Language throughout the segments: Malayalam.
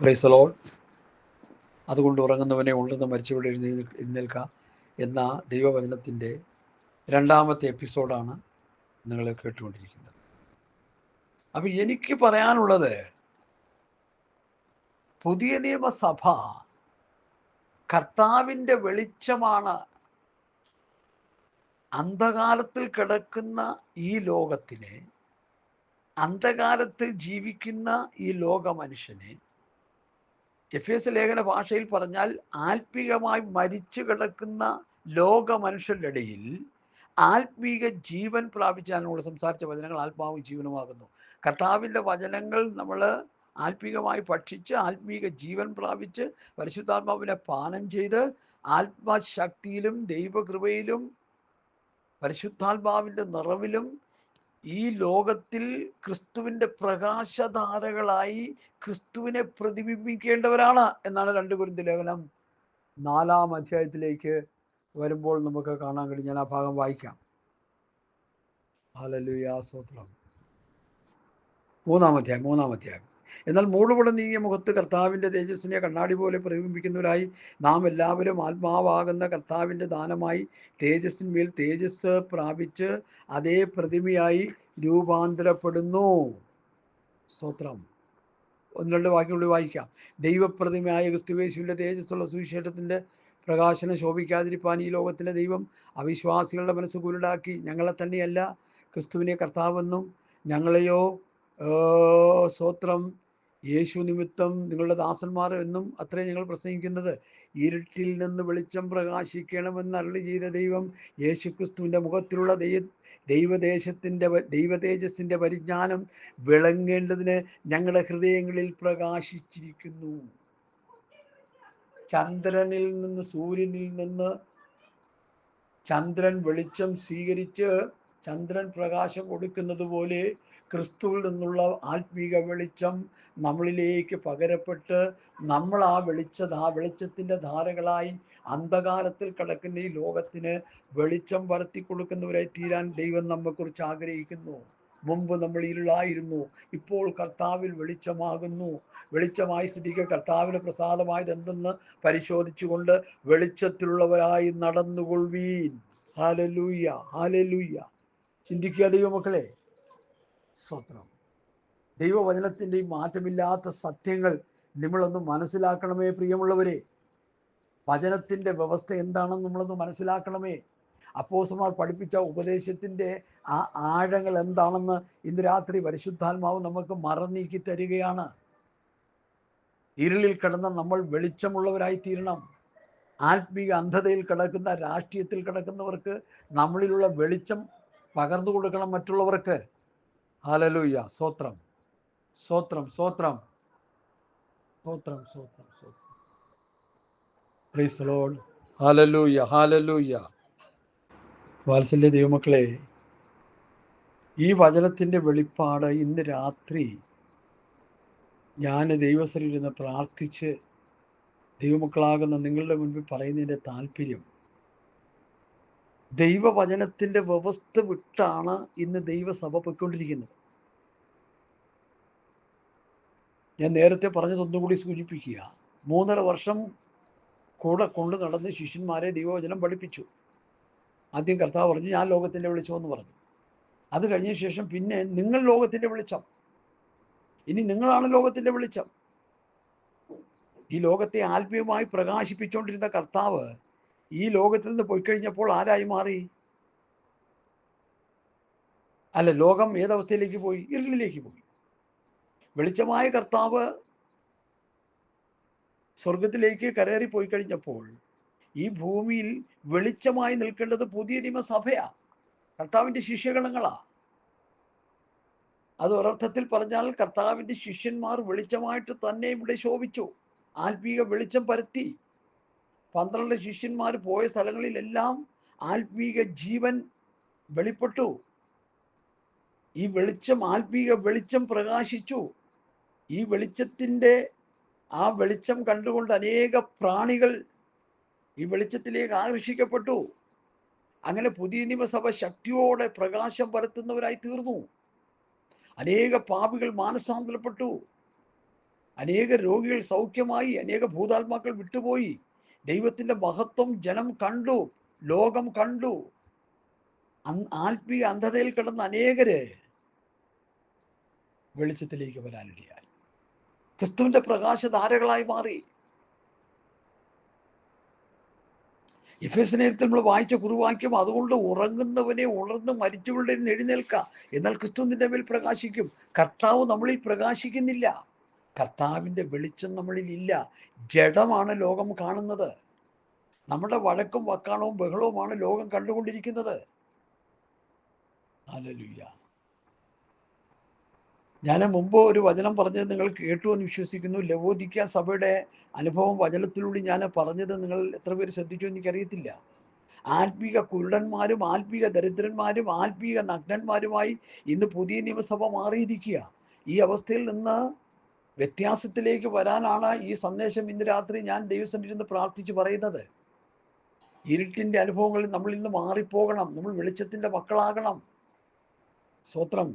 Price the Lord. അതുകൊണ്ട് ഉറങ്ങുന്നവനെ ഉണ്ടെന്ന് മരിച്ചവിടെ എഴുന്നേൽക്കുക എന്ന ദൈവവചനത്തിൻ്റെ രണ്ടാമത്തെ എപ്പിസോഡാണ് നിങ്ങൾ കേട്ടുകൊണ്ടിരിക്കുന്നത്. അപ്പം എനിക്ക് പറയാനുള്ളത്, പുതിയ നിയമസഭ കർത്താവിൻ്റെ വെളിച്ചമാണ്. അന്ധകാരത്തിൽ കിടക്കുന്ന ഈ ലോകത്തിനെ, അന്ധകാരത്തിൽ ജീവിക്കുന്ന ഈ ലോക മനുഷ്യനെ, എഫേസ്യ ലേഖന ഭാഷയിൽ പറഞ്ഞാൽ ആത്മീകമായി മരിച്ചു കിടക്കുന്ന ലോക മനുഷ്യരുടെ ഇടയിൽ ആത്മീക ജീവൻ പ്രാപിച്ചാൽ നമ്മൾ സംസാരിച്ച വചനങ്ങൾ ആത്മാവും ജീവനുമാകുന്നു. കർത്താവിൻ്റെ വചനങ്ങൾ നമ്മൾ ആത്മീകമായി ഭക്ഷിച്ച് ആത്മീക ജീവൻ പ്രാപിച്ച് പരിശുദ്ധാത്മാവിനെ പാനം ചെയ്ത് ആത്മശക്തിയിലും ദൈവകൃപയിലും പരിശുദ്ധാത്മാവിൻ്റെ നിറവിലും ഈ ലോകത്തിൽ ക്രിസ്തുവിൻ്റെ പ്രകാശധാരകളായി ക്രിസ്തുവിനെ പ്രതിബിംബിക്കേണ്ടവരാണ് എന്നാണ് 2 കൊരിന്ത്യർ ലേഖനം 4-ാം അധ്യായത്തിലേക്ക് വരുമ്പോൾ നമുക്ക് കാണാൻ കഴിയും. ഞാൻ ആ ഭാഗം വായിക്കാം. ഹല്ലേലൂയ, സ്തോത്രം. 3-ാം അധ്യായം. എന്നാൽ മൂടുപടം നീങ്ങിയ മുഖത്ത് കർത്താവിൻ്റെ തേജസ്സിനെ കണ്ണാടി പോലെ പ്രതിബിംബിക്കുന്നവരായി നാം എല്ലാവരും ആത്മാവാകുന്ന കർത്താവിൻ്റെ ദാനമായി തേജസ്സിന്മേൽ തേജസ് പ്രാപിച്ച് അതേ പ്രതിമയായി രൂപാന്തരപ്പെടുന്നു. സ്തോത്രം. 1-2 വാക്യങ്ങൾ വായിക്കാം. ദൈവപ്രതിമയായ ക്രിസ്തുയേശുവിൻ്റെ തേജസ്സുള്ള സുവിശേഷത്തിൻ്റെ പ്രകാശനം ശോഭിക്കാതിരിപ്പാൻ ഈ ലോകത്തിലെ ദൈവം അവിശ്വാസികളുടെ മനസ്സ് കുരുടാക്കി. ഞങ്ങളെ തന്നെയല്ല, ക്രിസ്തുവിനെ കർത്താവെന്നും ഞങ്ങളെയോ സ്തോത്രം യേശു നിമിത്തം നിങ്ങളുടെ ദാസന്മാർ എന്നും അത്രേ ഞങ്ങൾ പ്രസംഗിക്കുന്നത്. ഇരുട്ടിൽ നിന്ന് വെളിച്ചം പ്രകാശിക്കണമെന്ന് അരുളി ചെയ്ത ദൈവം യേശുക്രിസ്തുവിൻ്റെ മുഖത്തിലുള്ള ദൈവതേജസ്സിൻ്റെ പരിജ്ഞാനം വിളങ്ങേണ്ടതിന് ഞങ്ങളുടെ ഹൃദയങ്ങളിൽ പ്രകാശിച്ചിരിക്കുന്നു. ചന്ദ്രനിൽ നിന്ന്, സൂര്യനിൽ നിന്ന് ചന്ദ്രൻ വെളിച്ചം സ്വീകരിച്ച് ചന്ദ്രൻ പ്രകാശം കൊടുക്കുന്നത് പോലെ ക്രിസ്തുവിൽ നിന്നുള്ള ആത്മീക വെളിച്ചം നമ്മളിലേക്ക് പകരപ്പെട്ട് നമ്മൾ ആ വെളിച്ചത്തിൻ്റെ ധാരകളായി അന്ധകാരത്തിൽ കിടക്കുന്ന ഈ ലോകത്തിന് വെളിച്ചം വരുത്തി കൊടുക്കുന്നവരായി തീരാൻ ദൈവം നമ്മെക്കുറിച്ച് ആഗ്രഹിക്കുന്നു. മുമ്പ് നമ്മൾ ഇരുളായിരുന്നു, ഇപ്പോൾ കർത്താവിൽ വെളിച്ചമാകുന്നു. വെളിച്ചമായി സ്ഥിതിക്ക് കർത്താവിന് പ്രസാദമായത് എന്തെന്ന് പരിശോധിച്ചുകൊണ്ട് വെളിച്ചത്തിലുള്ളവരായി നടന്നുകൊള്ളുവീൻ. Hallelujah, hallelujah. ചിന്തിക്കുക ദൈവമക്കളെ. സ്തോത്രം. ദൈവവചനത്തിൻ്റെ ഈ മാറ്റമില്ലാത്ത സത്യങ്ങൾ നമ്മളൊന്ന് മനസ്സിലാക്കണമേ പ്രിയമുള്ളവരെ. വചനത്തിൻ്റെ വ്യവസ്ഥ എന്താണെന്ന് നമ്മളൊന്ന് മനസ്സിലാക്കണമേ. അപ്പോസ്തലന്മാർ പഠിപ്പിച്ച ഉപദേശത്തിൻ്റെ ആ ആഴങ്ങൾ എന്താണെന്ന് ഇന്ന് രാത്രി പരിശുദ്ധാത്മാവ് നമുക്ക് മറന്നീക്കി തരികയാണ്. ഇരുളിൽ കിടന്ന നമ്മൾ വെളിച്ചമുള്ളവരായി തീരണം. ആത്മീക അന്ധതയിൽ കിടക്കുന്ന, രാഷ്ട്രീയത്തിൽ കിടക്കുന്നവർക്ക് നമ്മളിലുള്ള വെളിച്ചം പകർന്നു കൊടുക്കണം മറ്റുള്ളവർക്ക്. ഹല്ലേലൂയ, സ്തോത്രം, സ്തോത്രം, സ്തോത്രം, സ്തോത്രം, സ്തോത്രം, സ്തോത്രം. Price the Lord. Hallelujah, hallelujah. വാത്സല്യ ദൈവമക്കളെ, ഈ വചനത്തിൻ്റെ വെളിപ്പാട് ഇന്ന് രാത്രി ഞാൻ ദൈവസന്നിധിയിൽ പ്രാർത്ഥിച്ച് ദൈവമക്കളാകുന്ന നിങ്ങളുടെ മുൻപിൽ പറയുന്നതിൻ്റെ താല്പര്യം, ദൈവവചനത്തിൻ്റെ വ്യവസ്ഥ വിട്ടാണ് ഇന്ന് ദൈവസഭ പോയിക്കൊണ്ടിരിക്കുന്നത്. ഞാൻ നേരത്തെ പറഞ്ഞതൊന്നും കൂടി സൂചിപ്പിക്കുക. 3.5 വർഷം കൂടെ കൊണ്ട് നടന്ന് ശിഷ്യന്മാരെ ദൈവവചനം പഠിപ്പിച്ചു. ആദ്യം കർത്താവ് പറഞ്ഞു, ഞാൻ ലോകത്തിൻ്റെ വെളിച്ചമെന്ന് പറഞ്ഞു. അത് കഴിഞ്ഞ ശേഷം പിന്നെ നിങ്ങൾ ലോകത്തിൻ്റെ വെളിച്ചം, ഇനി നിങ്ങളാണ് ലോകത്തിൻ്റെ വെളിച്ചം. ഈ ലോകത്തെ ആത്മീയമായി പ്രകാശിപ്പിച്ചുകൊണ്ടിരുന്ന കർത്താവ് ഈ ലോകത്തിൽ നിന്ന് പോയിക്കഴിഞ്ഞപ്പോൾ ആരായി മാറി? അല്ല, ലോകം ഏതവസ്ഥയിലേക്ക് പോയി? ഇരുളിലേക്ക് പോയി. വെളിച്ചമായ കർത്താവ് സ്വർഗത്തിലേക്ക് കരേറി പോയി കഴിഞ്ഞപ്പോൾ ഈ ഭൂമിയിൽ വെളിച്ചമായി നിൽക്കേണ്ടത് പുതിയ നിയമസഭയാ, കർത്താവിൻ്റെ ശിഷ്യഗണങ്ങളാ. അത് ഒരർത്ഥത്തിൽ പറഞ്ഞാൽ കർത്താവിൻ്റെ ശിഷ്യന്മാർ വെളിച്ചമായിട്ട് തന്നെ ഇവിടെ ശോഭിച്ചു, ആത്മീക വെളിച്ചം പരത്തി. 12 ശിഷ്യന്മാർ പോയ സ്ഥലങ്ങളിലെല്ലാം ആത്മീക ജീവൻ വെളിപ്പെട്ടു. ഈ വെളിച്ചം, ആത്മീക വെളിച്ചം പ്രകാശിച്ചു. ഈ ആ വെളിച്ചം കണ്ടുകൊണ്ട് അനേക പ്രാണികൾ ഈ വെളിച്ചത്തിലേക്ക് ആകർഷിക്കപ്പെട്ടു. അങ്ങനെ പുതിയ നിയമസഭ ശക്തിയോടെ പ്രകാശം പരത്തുന്നവരായി തീർന്നു. അനേക പാപികൾ മാനസാന്തരപ്പെട്ടു. അനേക രോഗികൾ സൗഖ്യമായി, അനേക ഭൂതാത്മാക്കൾ വിട്ടുപോയി. ദൈവത്തിന്റെ മഹത്വം ജനം കണ്ടു, ലോകം കണ്ടു. ആത്മീയ അന്ധതയിൽ കിടന്ന അനേകര് വെളിച്ചത്തിലേക്ക് വരാനിടയായി, ക്രിസ്തുവിന്റെ പ്രകാശധാരകളായി മാറി. എഫേസ്യലേഖനത്തിൽ നമ്മൾ വായിച്ച കുറുവാക്യം, അതുകൊണ്ട് ഉറങ്ങുന്നവനെ ഉണർന്ന് മരിച്ചവരുടെ എഴുന്നേൽക്കുക, എന്നാൽ ക്രിസ്തു നിന്റെ മേൽ പ്രകാശിക്കും. കർത്താവ് നമ്മളിൽ പ്രകാശിക്കുന്നില്ല, കർത്താവിന്റെ വെളിച്ചം നമ്മളിൽ ഇല്ല. ജഡമാണ് ലോകം കാണുന്നത്. നമ്മുടെ വഴക്കും വക്കാണവും ബഹളവുമാണ് ലോകം കണ്ടുകൊണ്ടിരിക്കുന്നത്. ഹല്ലേലൂയ. ഞാൻ മുമ്പ് ഒരു വചനം പറഞ്ഞത് നിങ്ങൾ കേട്ടു എന്ന് വിശ്വസിക്കുന്നു. ലവോദിക്ക സഭയുടെ അനുഭവം വചനത്തിലൂടെ ഞാൻ പറഞ്ഞത് നിങ്ങൾ എത്ര പേര് ശ്രദ്ധിച്ചു എനിക്കറിയത്തില്ല. ആത്മീക കുരുടന്മാരും ആത്മീക ദരിദ്രന്മാരും ആത്മീക നഗ്നന്മാരുമായി ഇന്ന് പുതിയ നിയമസഭ മാറിയിരിക്കുക. ഈ അവസ്ഥയിൽ നിന്ന് വ്യത്യാസത്തിലേക്ക് വരാനാണ് ഈ സന്ദേശം ഇന്ന് രാത്രി ഞാൻ ദൈവസന്നിധിയിൽ പ്രാർത്ഥിച്ച് പറയുന്നത്. ഇരുട്ടിന്റെ അനുഭവങ്ങളിൽ നമ്മൾ ഇന്ന് മാറിപ്പോകണം, നമ്മൾ വെളിച്ചത്തിന്റെ മക്കളാകണം. സ്തോത്രം.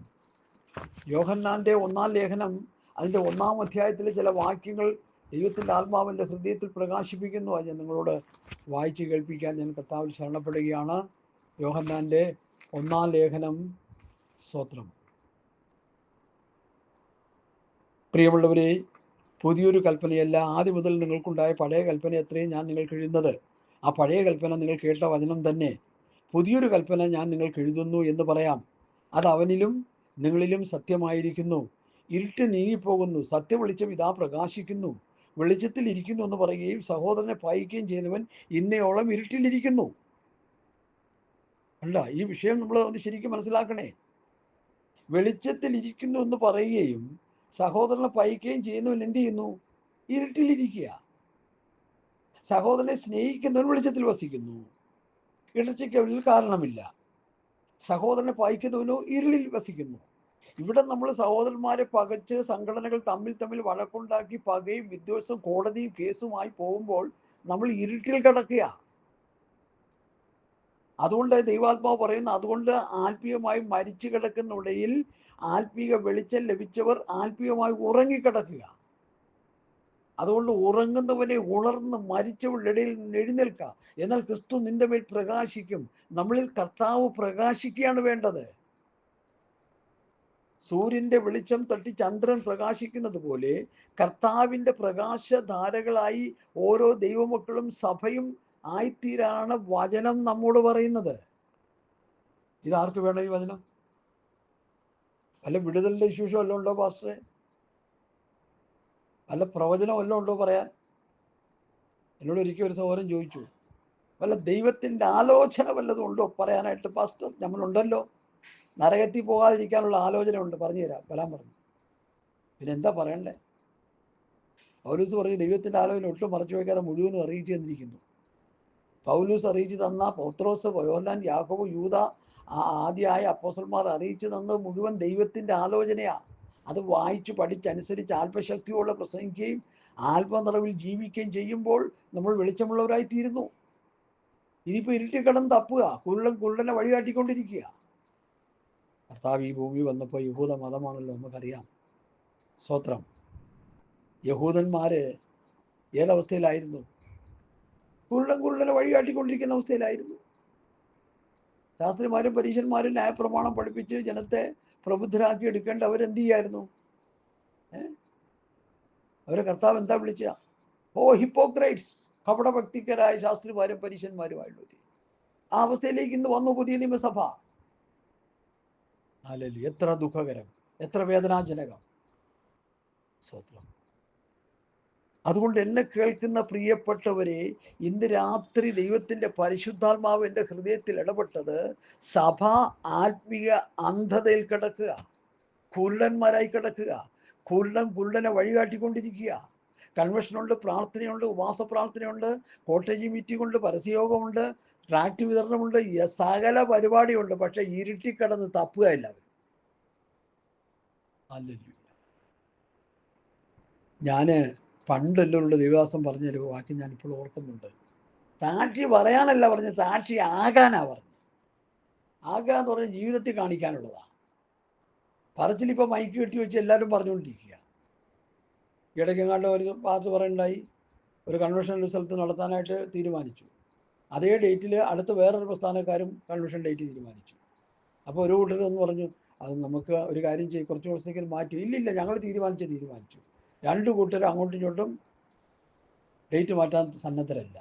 യോഹന്നാന്റെ 1-ാം ലേഖനം അതിന്റെ 1-ാം അധ്യായത്തിലെ ചില വാക്യങ്ങൾ ദൈവത്തിന്റെ ആത്മാവിന്റെ ഹൃദയത്തിൽ പ്രകാശിപ്പിക്കുന്നു. അത് ഞാൻ നിങ്ങളോട് വായിച്ച് കേൾപ്പിക്കാൻ ഞാൻ കർത്താവിൽ ശരണപ്പെടുകയാണ്. യോഹന്നാന്റെ 1-ാം ലേഖനം. സ്തോത്രം. പ്രിയമുള്ളവരെ, പുതിയൊരു കൽപ്പനയല്ല, ആദ്യം മുതൽ നിങ്ങൾക്കുണ്ടായ പഴയ കൽപ്പന എത്രയും ഞാൻ നിങ്ങൾക്ക് എഴുതുന്നത്. ആ പഴയ കൽപ്പന നിങ്ങൾ കേട്ട വചനം തന്നെ. പുതിയൊരു കൽപ്പന ഞാൻ നിങ്ങൾക്ക് എഴുതുന്നു എന്ന് പറയാം. അത് അവനിലും നിങ്ങളിലും സത്യമായിരിക്കുന്നു. ഇരുട്ട് നീങ്ങിപ്പോകുന്നു, സത്യവെളിച്ചം ഇതാ പ്രകാശിക്കുന്നു. വെളിച്ചത്തിൽ ഇരിക്കുന്നു എന്ന് പറയുകയും സഹോദരനെ പായിക്കുകയും ചെയ്യുന്നവൻ ഇന്നയോളം ഇരുട്ടിലിരിക്കുന്നു. അല്ല, ഈ വിഷയം നമ്മൾ ഒന്ന് ശരിക്കും മനസ്സിലാക്കണേ. വെളിച്ചത്തിൽ ഇരിക്കുന്നു എന്ന് പറയുകയും സഹോദരനെ പയിക്കുകയും ചെയ്യുന്നവൻ എന്ത് ചെയ്യുന്നു? ഇരുട്ടിലിരിക്കുക. സഹോദരനെ സ്നേഹിക്കുന്നവൻ വെളിച്ചത്തിൽ വസിക്കുന്നു, ഇടർച്ചയ്ക്ക് അവരിൽ കാരണമില്ല. സഹോദരനെ പായിക്കുന്നവനോ ഇരുളിൽ വസിക്കുന്നു. ഇവിടെ നമ്മൾ സഹോദരന്മാരെ പകച്ച് സംഘടനകൾ തമ്മിൽ വഴക്കുണ്ടാക്കി പകയും വിദ്വേഷവും കോടതിയും കേസുമായി പോകുമ്പോൾ നമ്മൾ ഇരുട്ടിൽ കിടക്കുക. അതുകൊണ്ട് ദൈവാത്മാവ് പറയുന്ന, അതുകൊണ്ട് ആത്മീയമായി മരിച്ചു കിടക്കുന്നിടയിൽ ആത്മീയ വെളിച്ചം ലഭിച്ചവർ ആത്മീയമായി ഉറങ്ങിക്കിടക്കുക. അതുകൊണ്ട് ഉറങ്ങുന്നവനെ ഉണർന്ന് മരിച്ചവരുടെ ഇടയിൽ നിന്ന് എഴുന്നേൽക്കുക, എന്നാൽ ക്രിസ്തു നിന്റെ മേൽ പ്രകാശിക്കും. നമ്മളിൽ കർത്താവ് പ്രകാശിക്കുകയാണ് വേണ്ടത്. സൂര്യന്റെ വെളിച്ചം തട്ടി ചന്ദ്രൻ പ്രകാശിക്കുന്നത് പോലെ കർത്താവിന്റെ പ്രകാശധാരകളായി ഓരോ ദൈവമക്കളും സഭയും ആയിത്തീരാണ് വചനം നമ്മോട് പറയുന്നത്. ഇതാർക്ക് വേണം ഈ വചനം? വല്ല വിടുതലിന്റെ വിശേഷം വല്ലതും ഉണ്ടോ പാസ്റ്ററെ? വല്ല പ്രവചനം വല്ലതും ഉണ്ടോ പറയാൻ? എന്നോട് ഒരിക്കൽ ഒരു സഹോദരൻ ചോദിച്ചു, വല്ല ദൈവത്തിന്റെ ആലോചന വല്ലതും ഉണ്ടോ പറയാനായിട്ട് പാസ്റ്റർ? നമ്മളുണ്ടല്ലോ, നരകത്തിൽ പോകാതിരിക്കാനുള്ള ആലോചന ഉണ്ട്, പറഞ്ഞു തരാം, വരാൻ പറഞ്ഞു. പിന്നെ എന്താ പറയണ്ടേ? പൗലൂസ് പറഞ്ഞു, ദൈവത്തിന്റെ ആലോചന ഒട്ടും മറച്ചു വയ്ക്കാതെ മുഴുവനും അറിയിച്ചു തന്നിരിക്കുന്നു. പൗലൂസ് അറിയിച്ചു തന്ന, പൗത്രോസ്, യോഹന്നാൻ, യാക്കോബ്, യൂദ, ആദ്യമായ അപ്പോസ്തലന്മാർ അറിയിച്ചു തന്നത് മുഴുവൻ ദൈവത്തിന്റെ ആലോചനയാ. അത് വായിച്ചു പഠിച്ചനുസരിച്ച് ആത്മശക്തിയോടെ പ്രസംഗിക്കുകയും ആത്മനിറവിൽ ജീവിക്കുകയും ചെയ്യുമ്പോൾ നമ്മൾ വെളിച്ചമുള്ളവരായി തീരുന്നു. ഇതിപ്പോ ഇരുട്ടിൽ കിടന്ന് തപ്പുക, കുരുടനെ വഴികാട്ടിക്കൊണ്ടിരിക്കുക. കർത്താവ് ഈ ഭൂമി വന്നപ്പോൾ യഹൂദ മതമാണല്ലോ, നമുക്കറിയാം. സ്തോത്രം. യഹൂദന്മാര് ഏതവസ്ഥയിലായിരുന്നു? കുരുടനെ വഴികാട്ടിക്കൊണ്ടിരിക്കുന്ന അവസ്ഥയിലായിരുന്നു. ശാസ്ത്രിമാരും പരീശന്മാരും ന്യായപ്രമാണം പഠിപ്പിച്ച് ജനത്തെ പ്രബുദ്ധരാക്കി എടുക്കേണ്ട അവരെന്ത് ചെയ്യായിരുന്നു? അവരെ കർത്താവ് എന്താ വിളിച്ച? ഓ ഹിപ്പോക്രൈറ്റ്സ്, കപടഭക്തിക്കരായ ശാസ്ത്രിമാരും പരീശന്മാരുമായുള്ളവർ. ആ അവസ്ഥയിലേക്ക് ഇന്ന് വന്നു പുതിയ നിയമസഭ. ഹല്ലേലൂയ. എത്ര ദുഃഖകരം, എത്ര വേദനാജനകം. സ്തോത്രം. അതുകൊണ്ട് എന്നെ കേൾക്കുന്ന പ്രിയപ്പെട്ടവരെ, ഇന്ന് രാത്രി ദൈവത്തിന്റെ പരിശുദ്ധാത്മാവ് എൻ്റെ ഹൃദയത്തിൽ ഇടപെട്ടത്, സഭ ആത്മീയ അന്ധതയിൽ കിടക്കുക, കുരുടന്മാരായി കിടക്കുക. കുരുടനെ വഴികാട്ടിക്കൊണ്ടിരിക്കുക. കൺവെൻഷനുണ്ട്, പ്രാർത്ഥനയുണ്ട്, ഉപവാസ പ്രാർത്ഥനയുണ്ട്, കോട്ടേജ് മീറ്റിംഗ് ഉണ്ട്, പരസ്യയോഗമുണ്ട്, ട്രാക്ട് വിതരണമുണ്ട്, സകല പരിപാടിയുണ്ട്. പക്ഷെ ഇരുട്ടി കിടന്ന് തപ്പുക എല്ലാവരും. ഹല്ലേലൂയ. ഞാന് പണ്ടെല്ലുള്ള ദൈവദാസം പറഞ്ഞൊരു വാക്യം ഞാനിപ്പോൾ ഓർക്കുന്നുണ്ട്. സാക്ഷി പറയാനല്ല പറഞ്ഞ്, സാക്ഷി ആകാനാ പറഞ്ഞു. ആകാന്ന് പറഞ്ഞ ജീവിതത്തിൽ കാണിക്കാനുള്ളതാ. പറച്ചിലിപ്പോൾ മൈക്ക് കെട്ടി വെച്ച് എല്ലാവരും പറഞ്ഞുകൊണ്ടിരിക്കുക. ഇടയ്ക്കെങ്ങാണ്ട് ഒരു ഭാഗത്ത് പറയുണ്ടായി, ഒരു കൺവെൻഷൻ ഒരു സ്ഥലത്ത് നടത്താനായിട്ട് തീരുമാനിച്ചു. അതേ ഡേറ്റിൽ അടുത്ത വേറൊരു പ്രസ്ഥാനക്കാരും കൺവെൻഷൻ ഡേറ്റ് തീരുമാനിച്ചു. അപ്പോൾ ഒരു കൂട്ടർ എന്ന് പറഞ്ഞു, അത് നമുക്ക് ഒരു കാര്യം ചെയ്യും, കുറച്ച് ദിവസത്തേക്ക് മാറ്റി. ഇല്ലില്ല, ഞങ്ങൾ തീരുമാനിച്ചു. രണ്ട് കൂട്ടരും അങ്ങോട്ടും ഇങ്ങോട്ടും ഡേറ്റ് മാറ്റാൻ സന്നദ്ധരല്ല.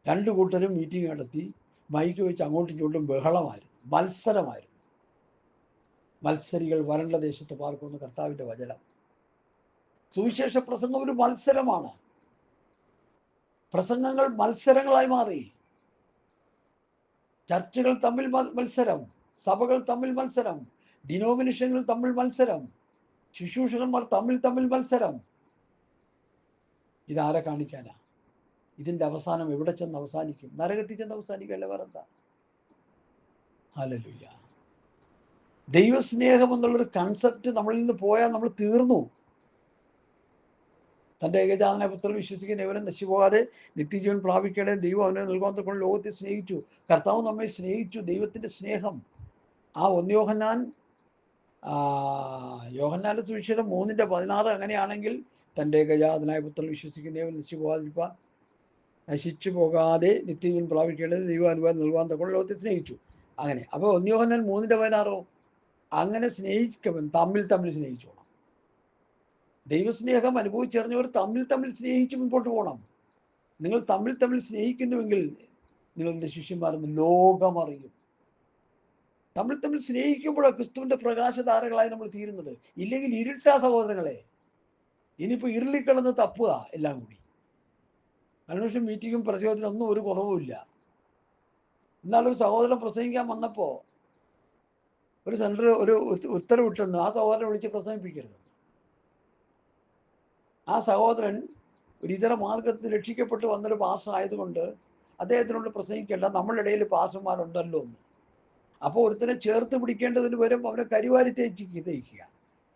രണ്ട് കൂട്ടരും മീറ്റിംഗ് നടത്തി, മൈക്ക് വെച്ച് അങ്ങോട്ടും ഇങ്ങോട്ടും ബഹളമായിരുന്നു, മത്സരമായിരുന്നു. മത്സരികൾ വരണ്ട ദേശത്ത് പാർക്കുന്ന കർത്താവിൻ്റെ വചനം. സുവിശേഷ പ്രസംഗം ഒരു മത്സരമാണ്. പ്രസംഗങ്ങൾ മത്സരങ്ങളായി മാറി. ചർച്ചുകൾ തമ്മിൽ മത്സരം, സഭകൾ തമ്മിൽ മത്സരം, ഡിനോമിനേഷനുകൾ തമ്മിൽ മത്സരം, ശുശ്രൂഷകന്മാർ തമ്മിൽ മത്സരം. ഇതാരെ കാണിക്കാനാ? ഇതിന്റെ അവസാനം എവിടെ ചെന്ന് അവസാനിക്കും? നരകത്തിൽ ചെന്ന് അവസാനിക്കല്ല, വേറെന്താ? ഹല്ലേലൂയ. ദൈവസ്നേഹം എന്നുള്ളൊരു കൺസെപ്റ്റ് നമ്മളിൽ നിന്ന് പോയാൽ നമ്മൾ തീർന്നു. തൻ്റെ ഏകജാതനായ പുത്രൻ വിശ്വസിക്കുന്ന ഇവനും നശിപ്പോകാതെ നിത്യജീവൻ പ്രാപിക്കണേ ദൈവം അവനെ നൽകാൻ കൊണ്ട് ലോകത്തെ സ്നേഹിച്ചു. കർത്താവ് നമ്മെ സ്നേഹിച്ചു. ദൈവത്തിൻ്റെ സ്നേഹം ആ 1 യോഹന്നാന്റെ സുവിശേഷം 3:16 അങ്ങനെയാണെങ്കിൽ, തൻ്റെ ഏകജാതനായ പുത്രൻ വിശ്വസിക്കുന്ന ഇവൻ നശിച്ചു പോകാതെ നിത്യജീവൻ പ്രാപിക്കേണ്ടത് ദൈവം അനുഭവം നൽകാൻ കൊണ്ട് ലോകത്തെ സ്നേഹിച്ചു. അങ്ങനെ. അപ്പോൾ 1 യോഹന്നാൻ 3:16 അങ്ങനെ സ്നേഹിക്കവൻ തമ്മിൽ സ്നേഹിച്ചോണം. ദൈവസ്നേഹം അനുഭവിച്ചറിഞ്ഞവർ തമ്മിൽ സ്നേഹിച്ച് മുൻപോട്ട് പോകണം. നിങ്ങൾ തമ്മിൽ സ്നേഹിക്കുന്നുവെങ്കിൽ നിങ്ങളുടെ ശിഷ്യന്മാരെന്ന് ലോകം അറിയും. തമ്മിൽ സ്നേഹിക്കുമ്പോഴാണ് ക്രിസ്തുവിന്റെ പ്രകാശധാരകളായി നമ്മൾ തീരുന്നത്. ഇല്ലെങ്കിൽ ഇരുട്ടാ സഹോദരങ്ങളെ. ഇനിയിപ്പോൾ ഇരുളിക്കിടന്ന് തപ്പുക എല്ലാം കൂടി. കൺവെൻഷൻ മീറ്റിങ്ങും പ്രസംഗത്തിനൊന്നും ഒരു കുറവുമില്ല. എന്നാലൊരു സഹോദരൻ പ്രസംഗിക്കാൻ വന്നപ്പോൾ ഒരു സെൻറ്റർ ഒരു ഉത്തരവിട്ടെന്ന് ആ സഹോദരനെ വിളിച്ച് പ്രസംഗിപ്പിക്കരുത്. ആ സഹോദരൻ ഒരു ഇതര മാർഗത്തിൽ രക്ഷിക്കപ്പെട്ട് വന്നൊരു പാസ്റ്റർ ആയതുകൊണ്ട് അദ്ദേഹത്തിനോട് പ്രസംഗിക്കേണ്ട, നമ്മളുടെ ഇടയിൽ പാസ്റ്റർമാരുണ്ടല്ലോ എന്ന്. അപ്പോൾ ഒരുത്തനെ ചേർത്ത് പിടിക്കേണ്ടതിന് വരും അവനെ കരിവാരി തേക്കുക,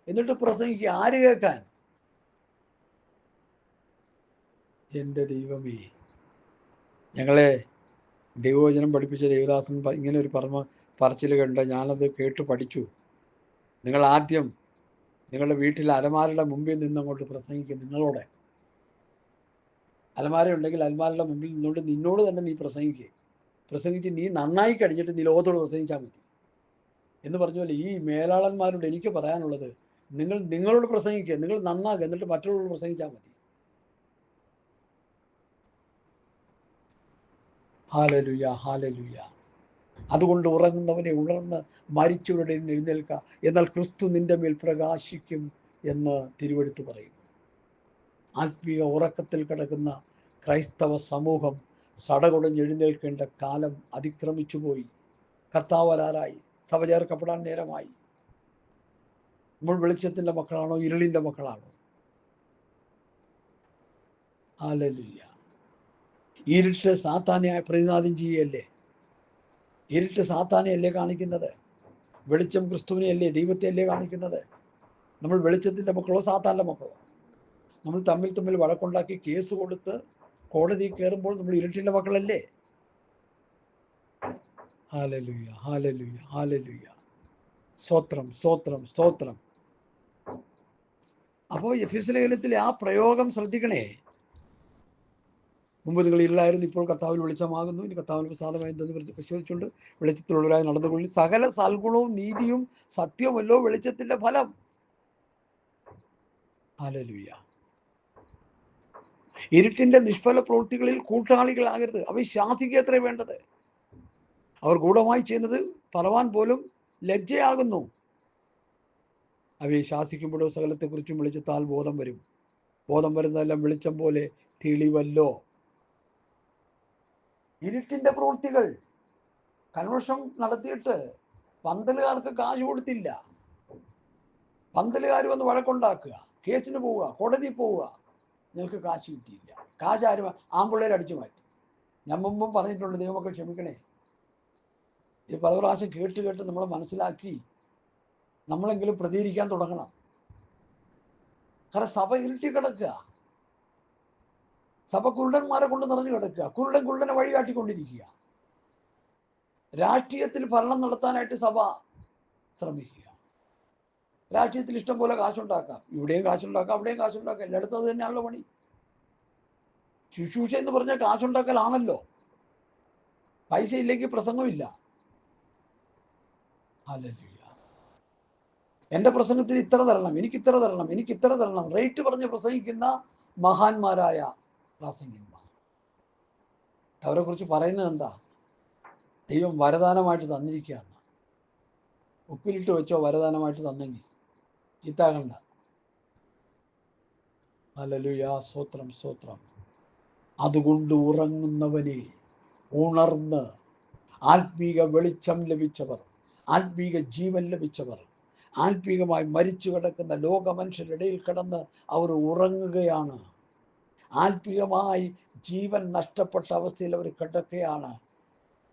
എന്നിട്ട് പ്രസംഗിക്കുക. ആര് കേൾക്കാൻ? എൻ്റെ ദൈവമേ, ഞങ്ങളെ ദൈവവചനം പഠിപ്പിച്ച ദേവദാസൻ ഇങ്ങനെ ഒരു പറച്ചിൽ കണ്ട് ഞാനത് കേട്ട് പഠിച്ചു. നിങ്ങൾ ആദ്യം നിങ്ങളുടെ വീട്ടിൽ അലമാരയുടെ മുമ്പിൽ നിന്നങ്ങോട്ട് പ്രസംഗിക്കും. നിങ്ങളോട് അലമാര ഉണ്ടെങ്കിൽ അലമാരയുടെ മുമ്പിൽ നിന്നുകൊണ്ട് നിന്നോട് തന്നെ നീ പ്രസംഗിച്ച് നീ നന്നായി കഴിഞ്ഞിട്ട് നീ ലോകത്തോട് പ്രസംഗിച്ചാൽ മതി എന്ന് പറഞ്ഞ ഈ മേലാളന്മാരോട് എനിക്ക് പറയാനുള്ളത്, നിങ്ങളോട് പ്രസംഗിക്കുക, നിങ്ങൾ നന്നാകുക, എന്നിട്ട് മറ്റുള്ളവരോട് പ്രസംഗിച്ചാൽ മതി. Hallelujah, hallelujah. അതുകൊണ്ട് ഉറങ്ങുന്നവനെ ഉണർന്ന് മരിച്ചവരുടെ എഴുന്നേൽക്കുക, എന്നാൽ ക്രിസ്തു നിന്റെ മേൽ പ്രകാശിക്കും എന്ന് തിരുവെടുത്ത് പറയുന്നു. ആത്മീയ ഉറക്കത്തിൽ കിടക്കുന്ന ക്രൈസ്തവ സമൂഹം സടകുടഞ്ഞെഴുന്നേൽക്കേണ്ട കാലം അതിക്രമിച്ചു പോയി. കർത്താവ് വരാറായി. സഭ ചേർക്കപ്പെടാൻ നേരമായി. നമ്മൾ വെളിച്ചത്തിൻ്റെ മക്കളാണോ ഇരുളിൻ്റെ മക്കളാണോ? ഹല്ലേലൂയ. ഇരുട്ട് സാത്താനെ പ്രതിനിധാനം ചെയ്യല്ലേ? ഇരുട്ട് സാത്താനെയല്ലേ കാണിക്കുന്നത്? വെളിച്ചം ക്രിസ്തുവിനെയല്ലേ, ദൈവത്തെയല്ലേ കാണിക്കുന്നത്? നമ്മൾ വെളിച്ചത്തിൻ്റെ മക്കളോ സാത്താൻ്റെ മക്കളോ? നമ്മൾ തമ്മിൽ വഴക്കുണ്ടാക്കി കേസ് കൊടുത്ത് കോടതി കയറുമ്പോൾ നമ്മൾ ഇരുട്ടിൻ്റെ മക്കളല്ലേ? Hallelujah, hallelujah, hallelujah. സ്തോത്രം, സ്തോത്രം, സ്തോത്രം. അപ്പോൾ എഫെസ്യ ലേഖനത്തിലെ ആ പ്രയോഗം ശ്രദ്ധിക്കണേ. മുമ്പ് നിങ്ങൾ ഇരുളായിരുന്നു, ഇപ്പോൾ കർത്താവിൽ വെളിച്ചമാകുന്നു, ഇനി കർത്താവിന് പ്രസാദമായി എന്തെന്ന് പരിശോധിച്ചുകൊണ്ട് വെളിച്ചത്തിലുള്ളവരായി നടന്നുകൊള്ളി. സകല സൽഗുണവും നീതിയും സത്യവുമല്ലോ വെളിച്ചത്തിന്റെ ഫലം. ഹല്ലേലൂയ. ഇരുട്ടിന്റെ നിഷ്ഫല പ്രവൃത്തികളിൽ കൂട്ടാളികളാകരുത്. അവ ശാസിക്കുക അത്രേ വേണ്ടത്. അവർ ഗൂഢമായി ചെയ്യുന്നത് പറവാൻ പോലും ലജ്ജയാകുന്നു. അവയെ ശാസിക്കുമ്പോഴോ സകലത്തെക്കുറിച്ചും വെളിച്ചത്താൽ ബോധം വരും. ബോധം വരുന്നതെല്ലാം വെളിച്ചം പോലെ തെളിവല്ലോ. ഇരുട്ടിന്റെ പ്രവൃത്തികൾ. കൺവെൻഷൻ നടത്തിയിട്ട് പന്തലുകാർക്ക് കാശ് കൊടുത്തില്ല. പന്തലുകാർ വന്ന് വഴക്കുണ്ടാക്കുക, കേസിന് പോവുക, കോടതി പോവുക. നിങ്ങൾക്ക് കാശ് കിട്ടിയില്ല. കാശ് ആരും ആമ്പിള്ളേർ അടിച്ചു മാറ്റി. ഞാൻ മുമ്പും പറഞ്ഞിട്ടുണ്ട്, ദൈവമക്കൾ ക്ഷമിക്കണേ. ഇത് പല പ്രാവശ്യം കേട്ട് നമ്മൾ മനസ്സിലാക്കി നമ്മളെങ്കിലും പ്രതികരിക്കാൻ തുടങ്ങണം. കാരണം സഭ ഇരുട്ടി കിടക്കുക. സഭ കുരുടന്മാരെ കൊണ്ട് നിറഞ്ഞു കിടക്കുക. കുരുടനെ വഴി കാട്ടിക്കൊണ്ടിരിക്കുക. രാഷ്ട്രീയത്തിൽ ഭരണം നടത്താനായിട്ട് സഭ ശ്രമിക്കുക. രാഷ്ട്രീയത്തിൽ ഇഷ്ടം പോലെ കാശുണ്ടാക്കാം, ഇവിടെയും കാശുണ്ടാക്കാം, അവിടെയും കാശുണ്ടാക്കാം, എല്ലായിടത്തും അത് തന്നെയാണല്ലോ പണി. ശുശ്രൂഷ എന്ന് പറഞ്ഞാൽ കാശുണ്ടാക്കലാണല്ലോ. പൈസ ഇല്ലെങ്കിൽ പ്രസംഗമില്ല. ഹല്ലേലൂയ. എൻ്റെ പ്രസംഗത്തിന് ഇത്ര തരണം, എനിക്ക് ഇത്ര തരണം, എനിക്ക് ഇത്ര തരണം, റേറ്റ് പറഞ്ഞ് പ്രസംഗിക്കുന്ന മഹാന്മാരായ പ്രാസംഗികന്മാർ. അവരെ കുറിച്ച് പറയുന്നത് എന്താ? ദൈവം വരദാനമായിട്ട് തന്നിരിക്കുകയാണ്. ഉപ്പിലിട്ട് വെച്ചോ വരദാനമായിട്ട് തന്നെങ്കിൽ ചീത്താകണ്ട. ഹല്ലേലൂയ, സ്തോത്രം സ്തോത്രം. അതുകൊണ്ട് ഉറങ്ങുന്നവനെ ഉണർന്ന്, ആത്മീക വെളിച്ചം ലഭിച്ചവർ, ആത്മീക ജീവൻ ലഭിച്ചവർ, ആത്മീകമായി മരിച്ചു കിടക്കുന്ന ലോക മനുഷ്യരുടെ ഇടയിൽ കിടന്ന് അവർ ഉറങ്ങുകയാണ്. ആത്മീകമായി ജീവൻ നഷ്ടപ്പെട്ട അവസ്ഥയിൽ അവർ കിടക്കുകയാണ്.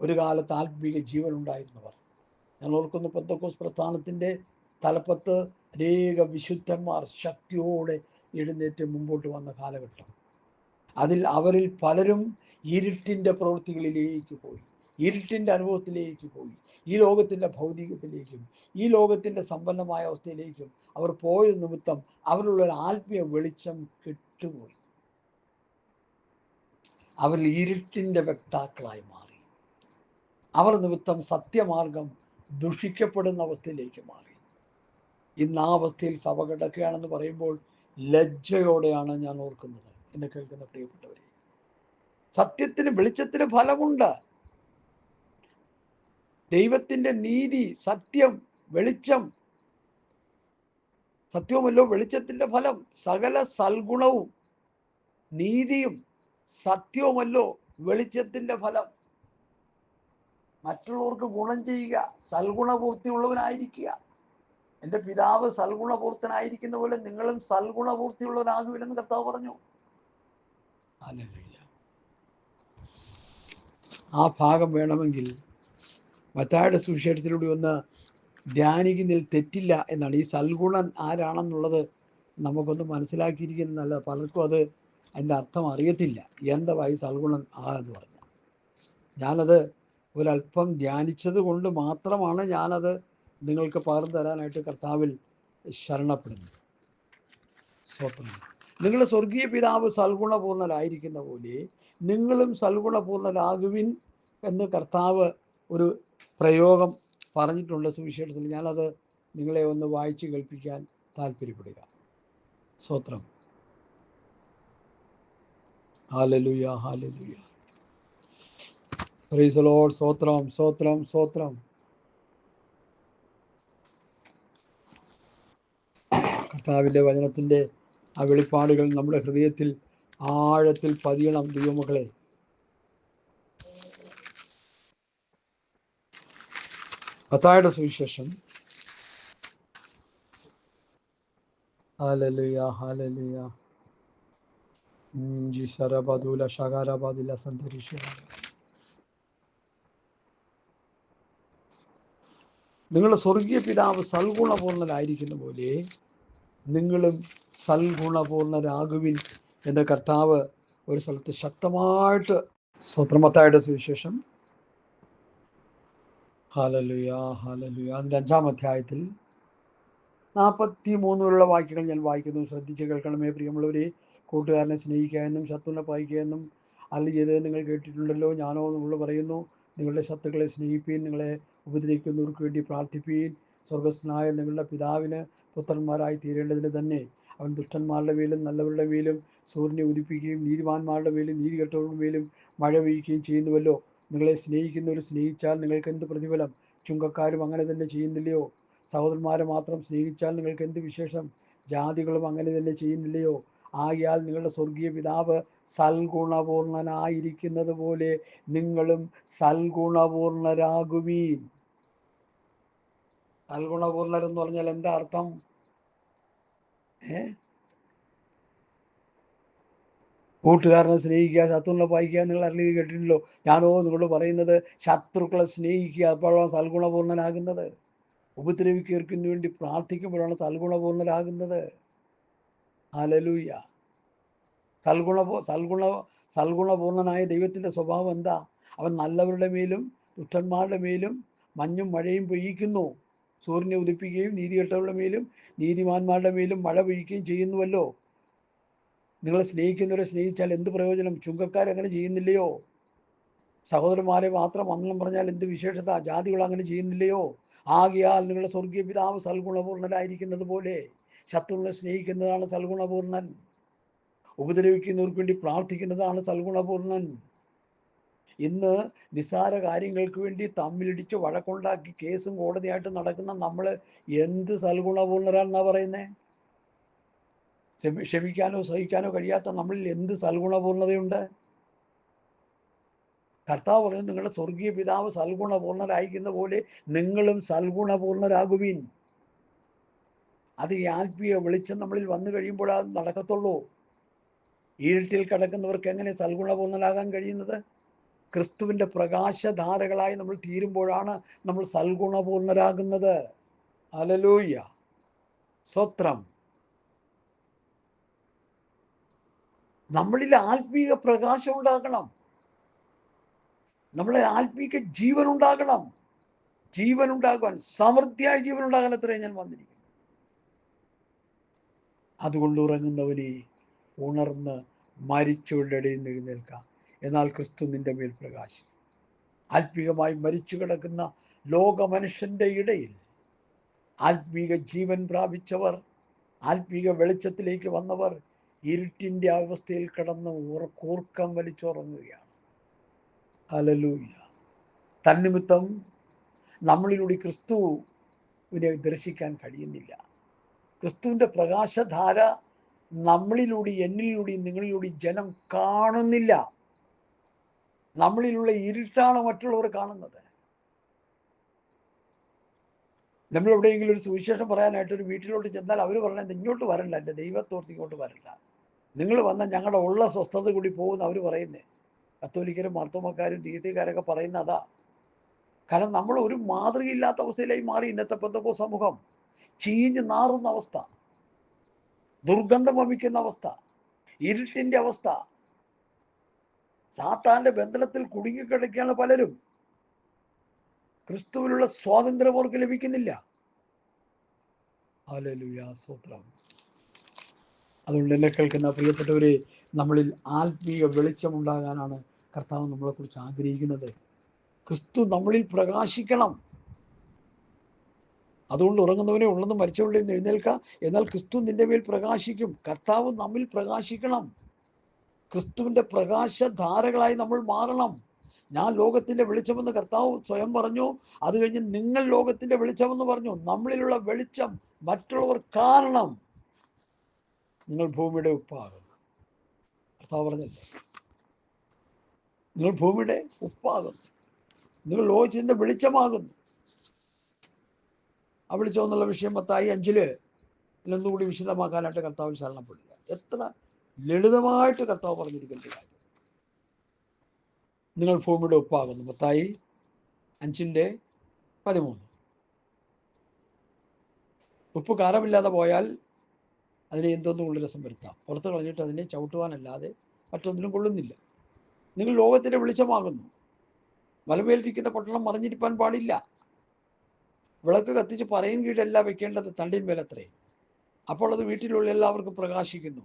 ഒരു കാലത്ത് ആത്മീക ജീവൻ ഉണ്ടായിരുന്നവർ. ഞാൻ ഓർക്കുന്നു, പെന്തക്കോസ്ത് പ്രസ്ഥാനത്തിൻ്റെ തലപ്പത്ത് അനേക വിശുദ്ധന്മാർ ശക്തിയോടെ എഴുന്നേറ്റ് മുമ്പോട്ട് വന്ന കാലഘട്ടം. അവരിൽ പലരും ഇരുട്ടിൻ്റെ പ്രവൃത്തികളിലേക്ക് പോയി, ഇരുട്ടിൻ്റെ അനുഭവത്തിലേക്ക് പോയി, ഈ ലോകത്തിൻ്റെ ഭൗതികത്തിലേക്കും ഈ ലോകത്തിൻ്റെ സമ്പന്നമായ അവസ്ഥയിലേക്കും അവർ പോയ നിമിത്തം അവരുള്ള ഒരു ആത്മീയ വെളിച്ചം കെട്ടുപോയി. അവർ ഇരുട്ടിൻ്റെ വക്താക്കളായി മാറി. അവർ നിമിത്തം സത്യമാർഗം ദുഷിക്കപ്പെടുന്ന അവസ്ഥയിലേക്ക് മാറി. ഇന്ന് ആ അവസ്ഥയിൽ സഭ കിടക്കുകയാണെന്ന് പറയുമ്പോൾ ലജ്ജയോടെയാണ് ഞാൻ ഓർക്കുന്നത്. എന്നെ കേൾക്കുന്ന പ്രിയപ്പെട്ടവരെ, സത്യത്തിന് വെളിച്ചത്തിന് ഫലമുണ്ട്. ദൈവത്തിൻ്റെ നീതി, സത്യം, വെളിച്ചം, സത്യവുമല്ലോ വെളിച്ചത്തിൻ്റെ ഫലം. സകല സൽഗുണവും നീതിയും സത്യവുമല്ലോ വെളിച്ചത്തിൻ്റെ ഫലം. മറ്റുള്ളവർക്ക് ഗുണം ചെയ്യുക, സൽഗുണപൂർത്തിയുള്ളവനായിരിക്കുക. എൻ്റെ പിതാവ് സൽഗുണപൂർത്തനായിരിക്കുന്ന പോലെ നിങ്ങളും സൽഗുണപൂർത്തിയുള്ളവരാകുവില്ലെന്ന് കർത്താവ് പറഞ്ഞു. ആ ഭാഗം വേണമെങ്കിൽ മത്തായിയുടെ സുവിശേഷത്തിലൂടെ ഒന്ന് ധ്യാനിക്കുന്നതിൽ തെറ്റില്ല എന്നാണ്. ഈ സൽഗുണൻ ആരാണെന്നുള്ളത് നമുക്കൊന്ന് മനസ്സിലാക്കിയിരിക്കുന്നത് നല്ലത്. പലർക്കും അത് അതിൻ്റെ അർത്ഥം അറിയത്തില്ല. എന്തായി സൽഗുണൻ എന്ന് പറഞ്ഞാൽ, ഞാനത് ഒരല്പം ധ്യാനിച്ചത് കൊണ്ട് മാത്രമാണ് ഞാനത് നിങ്ങൾക്ക് പകർന്നു തരാനായിട്ട് കർത്താവിൽ ശരണപ്പെടുന്നത്. സ്തോത്രം. നിങ്ങളുടെ സ്വർഗീയ പിതാവ് സൽഗുണപൂർണ്ണരായിരിക്കുന്ന പോലെ നിങ്ങളും സൽഗുണപൂർണ്ണരാകുവിൻ എന്ന് കർത്താവ് ഒരു പ്രയോഗം പറഞ്ഞിട്ടുണ്ട് സുവിശേഷത്തിൽ. ഞാനത് നിങ്ങളെ ഒന്ന് വായിച്ച് കേൾപ്പിക്കാൻ താല്പര്യപ്പെടുക. സ്തോത്രം. Hallelujah, hallelujah. Price the Lord. സ്തോത്രം, സ്തോത്രം, സ്തോത്രം. കർത്താവിൻ്റെ വചനത്തിൻ്റെ ആ വെളിപ്പാടുകൾ നമ്മുടെ ഹൃദയത്തിൽ ആഴത്തിൽ പതിയണം ദൈവമക്കളെ. മത്തായിയുടെ സുവിശേഷം. ഹല്ലേലൂയ, ഹല്ലേലൂയ. ജിസറബദുല ശഗരബദില സന്തരിഷ. നിങ്ങളുടെ സ്വർഗീയ പിതാവ് സൽഗുണപൂർണ്ണരായിരിക്കുന്ന പോലെ നിങ്ങളും സൽഗുണപൂർണ്ണരാകുവിൻ എന്ന കർത്താവ് ഒരു സ്ഥലത്ത് ശക്തമായിട്ട്. മത്തായിയുടെ സുവിശേഷം. ഹല്ലേലൂയ, ഹല്ലേലൂയ. അതിൻ്റെ 5-ാം അധ്യായത്തിൽ 43 വാക്യങ്ങൾ ഞാൻ വായിക്കുന്നു. ശ്രദ്ധിച്ച് കേൾക്കണമേ പ്രിയമുള്ളവരെ. കൂട്ടുകാരനെ സ്നേഹിക്കാമെന്നും ശത്രുവിനെ പായിക്കാമെന്നും അല്ല ചെയ്ത് നിങ്ങൾ കേട്ടിട്ടുണ്ടല്ലോ. ഞാനോ നിങ്ങൾ പറയുന്നു, നിങ്ങളുടെ ശത്രുക്കളെ സ്നേഹിപ്പീൻ, നിങ്ങളെ ഉപദ്രവിക്കുന്നവർക്ക് വേണ്ടി പ്രാർത്ഥിപ്പീൻ. സ്വർഗസ്നായ നിങ്ങളുടെ പിതാവിന് പുത്രന്മാരായി തീരേണ്ടതിന് തന്നെ അവൻ ദുഷ്ടന്മാരുടെ മേലും നല്ലവരുടെ മേലും സൂര്യനെ ഉദിപ്പിക്കുകയും നീതിമാന്മാരുടെ മേലും നീതികെട്ടവരുടെ മേലും മഴ പെയ്യുകയും ചെയ്യുന്നുവല്ലോ. നിങ്ങളെ സ്നേഹിക്കുന്നവർ സ്നേഹിച്ചാൽ നിങ്ങൾക്ക് എന്ത് പ്രതിഫലം? ചുങ്കക്കാരും അങ്ങനെ തന്നെ ചെയ്യുന്നില്ലയോ? സഹോദരന്മാരെ മാത്രം സ്നേഹിച്ചാൽ നിങ്ങൾക്ക് എന്ത് വിശേഷം? ജാതികളും അങ്ങനെ തന്നെ ചെയ്യുന്നില്ലയോ? ആകയാൽ നിങ്ങളുടെ സ്വർഗീയ പിതാവ് സൽഗുണപൂർണനായിരിക്കുന്നത് പോലെ നിങ്ങളും സൽഗുണപൂർണരാകുവീൻ. സൽഗുണപൂർണരെന്ന് പറഞ്ഞാൽ എന്താ അർത്ഥം? കൂട്ടുകാരനെ സ്നേഹിക്കുക, ശത്രുക്കളെ പായിക്കുക. നിങ്ങൾ അറിഞ്ഞത് കേട്ടിട്ടുണ്ടല്ലോ. ഞാനോ നിങ്ങളോട് പറയുന്നത്, ശത്രുക്കളെ സ്നേഹിക്കുക, അപ്പോഴാണ് സൽഗുണപൂർണനാകുന്നത്. ഉപദ്രവിക്കർക്ക് വേണ്ടി പ്രാർത്ഥിക്കുമ്പോഴാണ് സൽഗുണപൂർണരാകുന്നത്. ഹല്ലേലൂയ. സൽഗുണപൂർണനായ ദൈവത്തിൻ്റെ സ്വഭാവം എന്താ? അവൻ നല്ലവരുടെ മേലും ദുഷ്ടന്മാരുടെ മേലും മഞ്ഞും മഴയും പെയ്യിക്കുന്നു. സൂര്യനെ ഉദിപ്പിക്കുകയും നീതികെട്ടവരുടെ മേലും നീതിമാന്മാരുടെ മേലും മഴ പെയ്യുകയും ചെയ്യുന്നുവല്ലോ. നിങ്ങളെ സ്നേഹിക്കുന്നവരെ സ്നേഹിച്ചാൽ എന്ത് പ്രയോജനം? ചുങ്കക്കാരങ്ങനെ ചെയ്യുന്നില്ലയോ? സഹോദരന്മാരെ മാത്രം വന്ദനം പറഞ്ഞാൽ എന്ത് വിശേഷത? ജാതികൾ അങ്ങനെ ചെയ്യുന്നില്ലയോ? ആകയാൽ നിങ്ങളുടെ സ്വർഗീയ പിതാവ് സൽഗുണപൂർണനായിരിക്കുന്നത് പോലെ ശത്രുവിനെ സ്നേഹിക്കുന്നതാണ് സൽഗുണപൂർണൻ. ഉപദ്രവിക്കുന്നവർക്ക് വേണ്ടി പ്രാർത്ഥിക്കുന്നതാണ് സൽഗുണപൂർണൻ. ഇന്ന് നിസ്സാര കാര്യങ്ങൾക്ക് വേണ്ടി തമ്മിലിടിച്ച് വഴക്കുണ്ടാക്കി കേസും കോടതിയായിട്ട് നടക്കുന്ന നമ്മൾ എന്ത് സൽഗുണപൂർണരാണെന്നാ പറയുന്നേ? ക്ഷമിക്കാനോ സഹിക്കാനോ കഴിയാത്ത നമ്മളിൽ എന്ത് സൽഗുണപൂർണതയുണ്ട്? കർത്താവ് പറയുന്നത് നിങ്ങളുടെ സ്വർഗീയ പിതാവ് സൽഗുണപൂർണരായിരിക്കുന്ന പോലെ നിങ്ങളും സൽഗുണപൂർണരാകുവിൻ. അത് ഈ ആത്മീയ വെളിച്ചം നമ്മളിൽ വന്നു കഴിയുമ്പോഴത് നടക്കത്തുള്ളൂ. ഇരുട്ടിൽ കിടക്കുന്നവർക്ക് എങ്ങനെ സൽഗുണപൂർണരാകാൻ കഴിയുന്നത്? ക്രിസ്തുവിൻ്റെ പ്രകാശധാരകളായി നമ്മൾ തീരുമ്പോഴാണ് നമ്മൾ സൽഗുണപൂർണരാകുന്നത്. ഹല്ലേലൂയ, സ്തോത്രം. നമ്മളിൽ ആത്മീയ പ്രകാശം ഉണ്ടാകണം. നമ്മളെ ആത്മീക ജീവൻ ഉണ്ടാകണം. ജീവൻ ഉണ്ടാകുവാൻ, സമൃദ്ധിയായ ജീവൻ ഉണ്ടാകാൻ അത്രയും ഞാൻ വന്നിരിക്കുന്നു. അതുകൊണ്ട് ഉറങ്ങുന്നവനെ ഉണർന്ന് മരിച്ചവരുടെ ഇടയിൽ നിന്ന് എഴുന്നേൽക്കാം, എന്നാൽ ക്രിസ്തു നിന്റെ മേൽ പ്രകാശിക്കും. ആത്മീകമായി മരിച്ചു കിടക്കുന്ന ലോക മനുഷ്യന്റെ ഇടയിൽ ആത്മീക ജീവൻ പ്രാപിച്ചവർ, ആത്മീക വെളിച്ചത്തിലേക്ക് വന്നവർ ഇരുട്ടിൻ്റെ അവസ്ഥയിൽ കിടന്ന് കൂർക്കം വലിച്ചുറങ്ങുകയാണ്. ഹല്ലേലൂയ. തന്നിമിത്തം നമ്മളിലൂടെ ക്രിസ്തുവിനെ ദർശിക്കാൻ കഴിയുന്നില്ല. ക്രിസ്തുവിൻ്റെ പ്രകാശധാര നമ്മളിലൂടെ, എന്നിലൂടെയും നിങ്ങളിലൂടെയും ജനം കാണുന്നില്ല. നമ്മളിലുള്ള ഇരുട്ടാണ് മറ്റുള്ളവർ കാണുന്നത്. നമ്മൾ എവിടെയെങ്കിലും ഒരു സുവിശേഷം പറയാനായിട്ട് ഒരു വീട്ടിലോട്ട് ചെന്നാൽ അവർ പറയണത് ഇങ്ങോട്ട് വരണ്ട, എൻ്റെ ദൈവത്തോർത്ത് ഇങ്ങോട്ട് വരണ്ട, നിങ്ങൾ വന്നാൽ ഞങ്ങളുടെ ഉള്ള സ്വസ്ഥത കൂടി പോകുന്ന അവർ പറയുന്നേ. കത്തോലിക്കരും മാർത്തോമക്കാരും ദീസക്കാരൊക്കെ പറയുന്ന അതാ. കാരണം നമ്മൾ ഒരു മാതൃകയില്ലാത്ത അവസ്ഥയിലായി മാറി. ഇന്നത്തെ പെന്തക്കോസ്ത് സമൂഹം ചീഞ്ഞ് നാറുന്ന അവസ്ഥ, ദുർഗന്ധം വമിക്കുന്ന അവസ്ഥ, ഇരുട്ടിന്റെ അവസ്ഥ, സാത്താന്റെ ബന്ധനത്തിൽ കുടുങ്ങിക്കിടക്കുകയാണ് പലരും. ക്രിസ്തുവിലുള്ള സ്വാതന്ത്ര്യം അവർക്ക് ലഭിക്കുന്നില്ല. ഹല്ലേലൂയ, സ്തോത്രം. അതുകൊണ്ട് എന്നെ കേൾക്കുന്ന പ്രിയപ്പെട്ടവരെ, നമ്മളിൽ ആത്മീയ വെളിച്ചമുണ്ടാകാനാണ് കർത്താവ് നമ്മളെക്കുറിച്ച് ആഗ്രഹിക്കുന്നത്. ക്രിസ്തു നമ്മളിൽ പ്രകാശിക്കണം. അതുകൊണ്ട് ഉറങ്ങുന്നവനെ ഉള്ളെന്ന് മരിച്ചവരുടെ എഴുന്നേൽക്കാം, എന്നാൽ ക്രിസ്തു നിന്റെ മേൽ പ്രകാശിക്കും. കർത്താവ് നമ്മിൽ പ്രകാശിക്കണം. ക്രിസ്തുവിൻ്റെ പ്രകാശധാരകളായി നമ്മൾ മാറണം. ഞാൻ ലോകത്തിൻ്റെ വെളിച്ചമെന്ന് കർത്താവ് സ്വയം പറഞ്ഞു. അത് കഴിഞ്ഞ് നിങ്ങൾ ലോകത്തിൻ്റെ വെളിച്ചമെന്ന് പറഞ്ഞു. നമ്മളിലുള്ള വെളിച്ചം മറ്റുള്ളവർ കാണണം. നിങ്ങൾ ഭൂമിയുടെ ഉപ്പാകുന്നു. കർത്താവ് പറഞ്ഞല്ലേ, നിങ്ങൾ ഭൂമിയുടെ ഉപ്പാകുന്നു, നിങ്ങൾ ലോകത്തിൻ്റെ വെളിച്ചമാകുന്നു. ആ വെളിച്ചം എന്നുള്ള വിഷയം മത്തായി 5 ഒന്നുകൂടി വിശദമാക്കാനായിട്ട് കർത്താവ് ശരണപ്പെടില്ല. എത്ര ലളിതമായിട്ട് കർത്താവ് പറഞ്ഞിരിക്കുന്ന കാര്യം. നിങ്ങൾ ഭൂമിയുടെ ഉപ്പാകുന്നു. മത്തായി 5:13. ഉപ്പ് കാരമില്ലാതെ പോയാൽ അതിനെ എന്തൊന്നും ഉള്ള രസം വരുത്താം, പുറത്ത് കളഞ്ഞിട്ട് അതിനെ ചവിട്ടുവാനല്ലാതെ മറ്റൊന്നിനും കൊള്ളുന്നില്ല. നിങ്ങൾ ലോകത്തിൻ്റെ വെളിച്ചമാകുന്നു. മലമേലിരിക്കുന്ന പട്ടണം മറിഞ്ഞിരിപ്പാൻ പാടില്ല. വിളക്ക് കത്തിച്ച് പറയും കീഴല്ല വെക്കേണ്ടത്, തണ്ടിന്മേലത്രേ. അപ്പോൾ അത് വീട്ടിലുള്ള എല്ലാവർക്കും പ്രകാശിക്കുന്നു.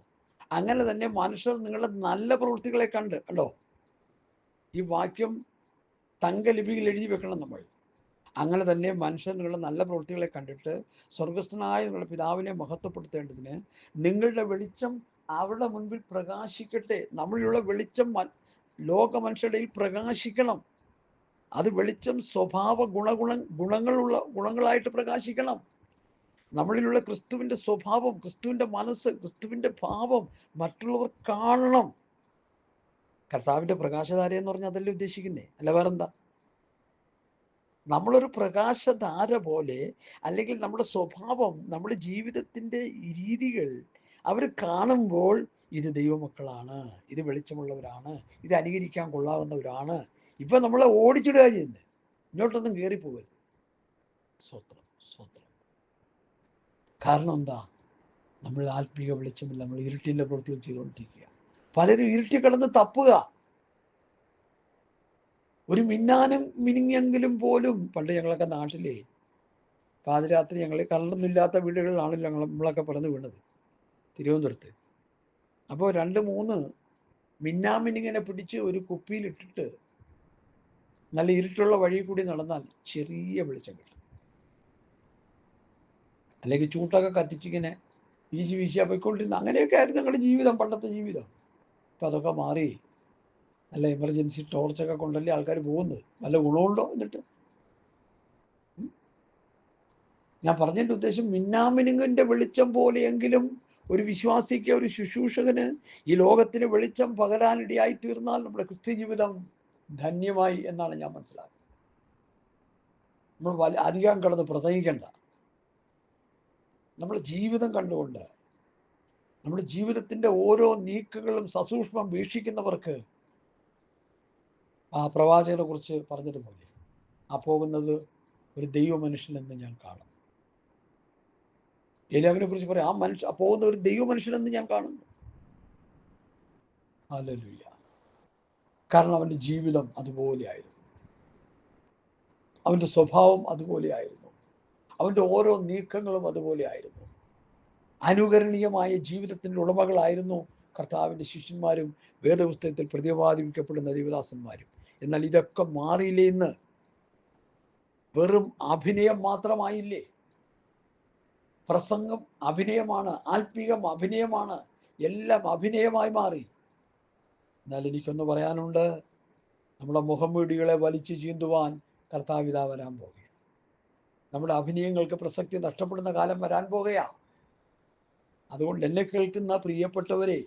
അങ്ങനെ തന്നെ മനുഷ്യർ നിങ്ങളുടെ നല്ല പ്രവൃത്തികളെ കണ്ടോ. ഈ വാക്യം തങ്കലിപിയിൽ എഴുതി വെക്കണം നമ്മൾ. അങ്ങനെ തന്നെ മനുഷ്യർ നിങ്ങളുടെ നല്ല പ്രവൃത്തികളെ കണ്ടിട്ട് സ്വർഗസ്ഥനായ നിങ്ങളുടെ പിതാവിനെ മഹത്വപ്പെടുത്തേണ്ടതിന് നിങ്ങളുടെ വെളിച്ചം അവരുടെ മുൻപിൽ പ്രകാശിക്കട്ടെ. നമ്മളിലുള്ള വെളിച്ചം ലോക മനുഷ്യരുടെ പ്രകാശിക്കണം. അത് വെളിച്ചം സ്വഭാവ ഗുണങ്ങളായിട്ട് പ്രകാശിക്കണം. നമ്മളിലുള്ള ക്രിസ്തുവിൻ്റെ സ്വഭാവം, ക്രിസ്തുവിൻ്റെ മനസ്സ്, ക്രിസ്തുവിൻ്റെ ഭാവം മറ്റുള്ളവർ കാണണം. കർത്താവിൻ്റെ പ്രകാശധാര എന്ന് പറഞ്ഞാൽ അതല്ലേ ഉദ്ദേശിക്കുന്നേ, അല്ല വേറെന്താ? നമ്മളൊരു പ്രകാശധാര പോലെ, അല്ലെങ്കിൽ നമ്മുടെ സ്വഭാവം, നമ്മുടെ ജീവിതത്തിൻ്റെ രീതികൾ അവർ കാണുമ്പോൾ ഇത് ദൈവമക്കളാണ്, ഇത് വെളിച്ചമുള്ളവരാണ്, ഇത് അനുകരിക്കാൻ കൊള്ളാവുന്നവരാണ്. ഇപ്പം നമ്മളെ ഓടിച്ചിടുക ചെയ്യുന്നത്, ഇങ്ങോട്ടൊന്നും കയറിപ്പോകരുത്. സ്വത്രം സ്വത്രം. കാരണം എന്താ? നമ്മൾ ആത്മീയ വെളിച്ചമില്ല, നമ്മൾ ഇരുട്ടിൻ്റെ പ്രവൃത്തികൾ ചെയ്തുകൊണ്ടിരിക്കുക. പലരും ഇരുട്ടി കിടന്ന് തപ്പുക. ഒരു മിന്നാനും മിനിങ്ങെങ്കിലും പോലും, പണ്ട് ഞങ്ങളൊക്കെ നാട്ടിലെ പാതിരാത്രി ഞങ്ങൾ കറണ്ടൊന്നുമില്ലാത്ത വീടുകളിലാണല്ലോ നമ്മളൊക്കെ പിറന്നു വീണത് തിരുവനന്തപുരത്ത്. അപ്പോൾ 2-3 മിന്നാമിനിങ്ങനെ പിടിച്ച് ഒരു കുപ്പിയിലിട്ടിട്ട് നല്ല ഇരുട്ടുള്ള വഴി കൂടി നടന്നാൽ ചെറിയ വെളിച്ചം കിട്ടും. അല്ലെങ്കിൽ ചൂട്ടൊക്കെ കത്തിച്ചിങ്ങനെ വീശിയാ പോയിക്കൊണ്ടിരുന്ന അങ്ങനെയൊക്കെ ആയിരുന്നു ഞങ്ങളുടെ ജീവിതം, പണ്ടത്തെ ജീവിതം. അപ്പം അതൊക്കെ മാറി നല്ല എമർജൻസി ടോർച്ചൊക്കെ കൊണ്ടല്ലേ ആൾക്കാർ പോകുന്നത്. നല്ല ഗുണമുണ്ടോ എന്നിട്ട്? ഞാൻ പറഞ്ഞതിൻ്റെ ഉദ്ദേശം, മിന്നാമിനുങ്ങിൻ്റെ വെളിച്ചം പോലെയെങ്കിലും ഒരു വിശ്വാസിക്ക്, ഒരു ശുശ്രൂഷകന് ഈ ലോകത്തിന് വെളിച്ചം പകരാനിടയായി തീർന്നാൽ നമ്മുടെ ക്രിസ്ത്യ ജീവിതം ധന്യമായി എന്നാണ് ഞാൻ മനസ്സിലാക്കുന്നത്. നമ്മൾ അധികം കിടന്ന് പ്രസംഗിക്കേണ്ട. നമ്മുടെ ജീവിതം കണ്ടുകൊണ്ട്, നമ്മുടെ ജീവിതത്തിൻ്റെ ഓരോ നീക്കങ്ങളും സസൂക്ഷ്മം വീക്ഷിക്കുന്നവർക്ക് ആ പ്രവാചകനെ കുറിച്ച് പറഞ്ഞതുപോലെ ആ പോകുന്നത് ഒരു ദൈവ മനുഷ്യനെന്ന് ഞാൻ കാണും. ഏലിയാവിനെ കുറിച്ച് പറയാം, ആ പോകുന്ന ഒരു ദൈവ മനുഷ്യനെന്ന് ഞാൻ കാണുന്നു. ഹല്ലേലൂയ. കാരണം അവൻ്റെ ജീവിതം അതുപോലെയായിരുന്നു, അവൻ്റെ സ്വഭാവം അതുപോലെയായിരുന്നു, അവൻ്റെ ഓരോ നീക്കങ്ങളും അതുപോലെയായിരുന്നു. അനുകരണീയമായ ജീവിതത്തിൻ്റെ ഉടമകളായിരുന്നു കർത്താവിൻ്റെ ശിഷ്യന്മാരും വേദപുസ്തകത്തിൽ പ്രതിപാദിക്കപ്പെടുന്ന ദൈവദാസന്മാരും. എന്നാൽ ഇതൊക്കെ മാറിയില്ലേ? ഇന്ന് വെറും അഭിനയം മാത്രമായില്ലേ? പ്രസംഗം അഭിനയമാണ്, ആത്മീകം അഭിനയമാണ്, എല്ലാം അഭിനയമായി മാറി. എന്നാൽ എനിക്കൊന്ന് പറയാനുണ്ട്, നമ്മുടെ മുഖംമൂടികളെ വലിച്ചു ചീന്തുവാൻ കർത്താവിതാ വരാൻ പോകുകയാണ്. നമ്മുടെ അഭിനയങ്ങൾക്ക് പ്രസക്തി നഷ്ടപ്പെടുന്ന കാലം വരാൻ പോകുകയാണ്. അതുകൊണ്ട് എന്നെ കേൾക്കുന്ന പ്രിയപ്പെട്ടവരെ,